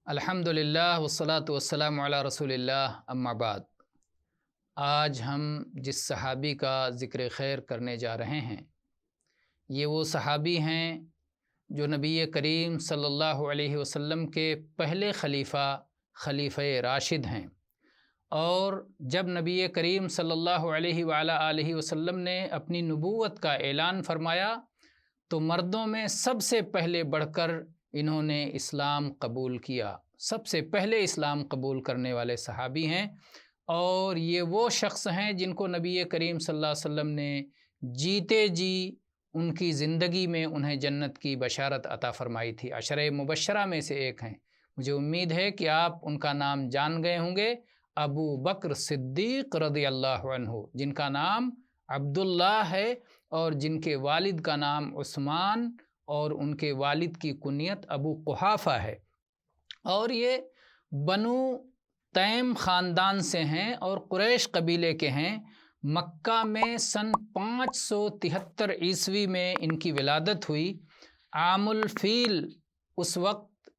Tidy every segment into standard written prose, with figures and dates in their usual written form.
الحمدللہ والصلاة والسلام علی رسول اللہ اما بعد۔ آج ہم جس صحابی کا ذکر خیر کرنے جا رہے ہیں یہ وہ صحابی ہیں جو نبی کریم صلی اللہ علیہ وسلم کے پہلے خلیفہ راشد ہیں، اور جب نبی کریم صلی اللہ علیہ وآلہ وسلم نے اپنی نبوت کا اعلان فرمایا تو مردوں میں سب سے پہلے بڑھ کر انہوں نے اسلام قبول کیا، سب سے پہلے اسلام قبول کرنے والے صحابی ہیں، اور یہ وہ شخص ہیں جن کو نبی کریم صلی اللہ علیہ وسلم نے جیتے جی ان کی زندگی میں انہیں جنت کی بشارت عطا فرمائی تھی۔ عشرہ مبشرہ میں سے ایک ہیں، مجھے امید ہے کہ آپ ان کا نام جان گئے ہوں گے، ابو بکر صدیق رضی اللہ عنہ، جن کا نام عبداللہ ہے اور جن کے والد کا نام عثمان اور ان کے والد کی کنیت ابو قحافہ ہے، اور یہ بنو تیم خاندان سے ہیں اور قریش قبیلے کے ہیں۔ مکہ میں سن 573 عیسوی میں ان کی ولادت ہوئی۔ عام الفیل اس وقت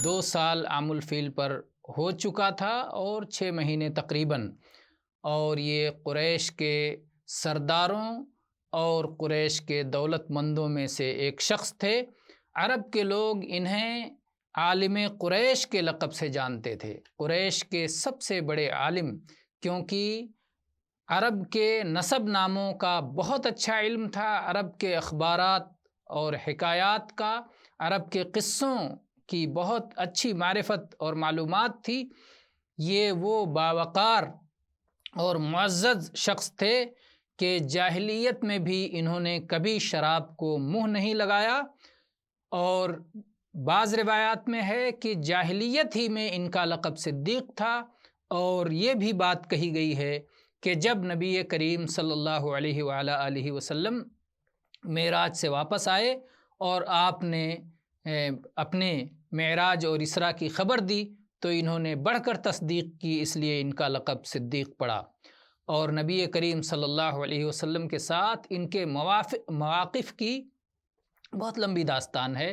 2 سال عام الفیل پر ہو چکا تھا اور 6 مہینے تقریباً، اور یہ قریش کے سرداروں اور قریش کے دولت مندوں میں سے ایک شخص تھے۔ عرب کے لوگ انہیں عالم قریش کے لقب سے جانتے تھے، قریش کے سب سے بڑے عالم، کیونکہ عرب کے نسب ناموں کا بہت اچھا علم تھا، عرب کے اخبارات اور حکایات کا، عرب کے قصوں کی بہت اچھی معرفت اور معلومات تھی۔ یہ وہ باوقار اور معزز شخص تھے کہ جاہلیت میں بھی انہوں نے کبھی شراب کو منہ نہیں لگایا، اور بعض روایات میں ہے کہ جاہلیت ہی میں ان کا لقب صدیق تھا، اور یہ بھی بات کہی گئی ہے کہ جب نبی کریم صلی اللہ علیہ وآلہ وسلم معراج سے واپس آئے اور آپ نے اپنے معراج اور اسراء کی خبر دی تو انہوں نے بڑھ کر تصدیق کی، اس لیے ان کا لقب صدیق پڑا۔ اور نبی کریم صلی اللہ علیہ وسلم کے ساتھ ان کے مواقف کی بہت لمبی داستان ہے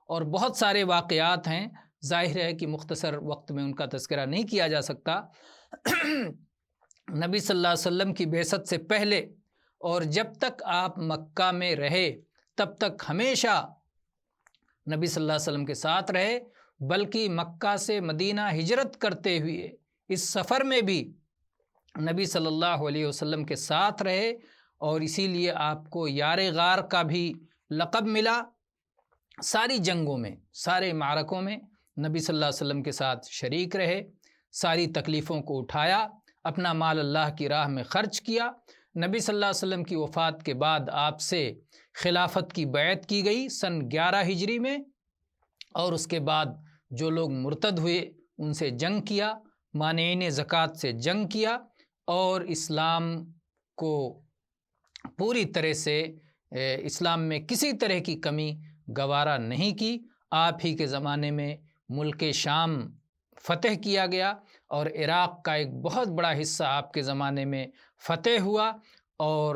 اور بہت سارے واقعات ہیں، ظاہر ہے کہ مختصر وقت میں ان کا تذکرہ نہیں کیا جا سکتا۔ نبی صلی اللہ علیہ وسلم کی بعثت سے پہلے اور جب تک آپ مکہ میں رہے تب تک ہمیشہ نبی صلی اللہ علیہ وسلم کے ساتھ رہے، بلکہ مکہ سے مدینہ ہجرت کرتے ہوئے اس سفر میں بھی نبی صلی اللہ علیہ وسلم کے ساتھ رہے، اور اسی لیے آپ کو یار غار کا بھی لقب ملا۔ ساری جنگوں میں، سارے معرکوں میں نبی صلی اللہ علیہ وسلم کے ساتھ شریک رہے، ساری تکلیفوں کو اٹھایا، اپنا مال اللہ کی راہ میں خرچ کیا۔ نبی صلی اللہ علیہ وسلم کی وفات کے بعد آپ سے خلافت کی بیعت کی گئی سن 11 ہجری میں، اور اس کے بعد جو لوگ مرتد ہوئے ان سے جنگ کیا، مانعین زکوٰۃ سے جنگ کیا، اور اسلام کو پوری طرح سے اسلام میں کسی طرح کی کمی گوارا نہیں کی۔ آپ ہی کے زمانے میں ملک شام فتح کیا گیا اور عراق کا ایک بہت بڑا حصہ آپ کے زمانے میں فتح ہوا، اور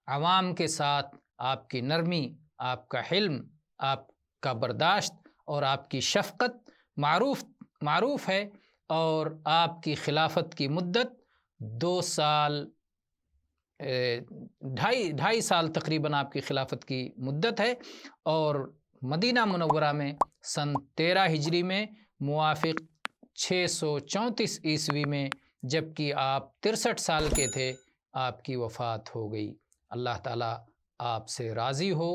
عوام کے ساتھ آپ کی نرمی، آپ کا حلم، آپ کا برداشت اور آپ کی شفقت معروف ہے، اور آپ کی خلافت کی مدت 2 سال 2.5 سال تقریباً آپ کی خلافت کی مدت ہے، اور مدینہ منورہ میں سن 13 ہجری میں موافق 634 عیسوی میں جبکہ آپ 63 سال کے تھے آپ کی وفات ہو گئی۔ اللہ تعالیٰ آپ سے راضی ہو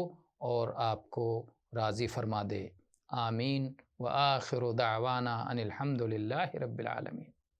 اور آپ کو راضی فرما دے، آمین۔ وآخر دعوانا ان الحمد للہ رب العالمین۔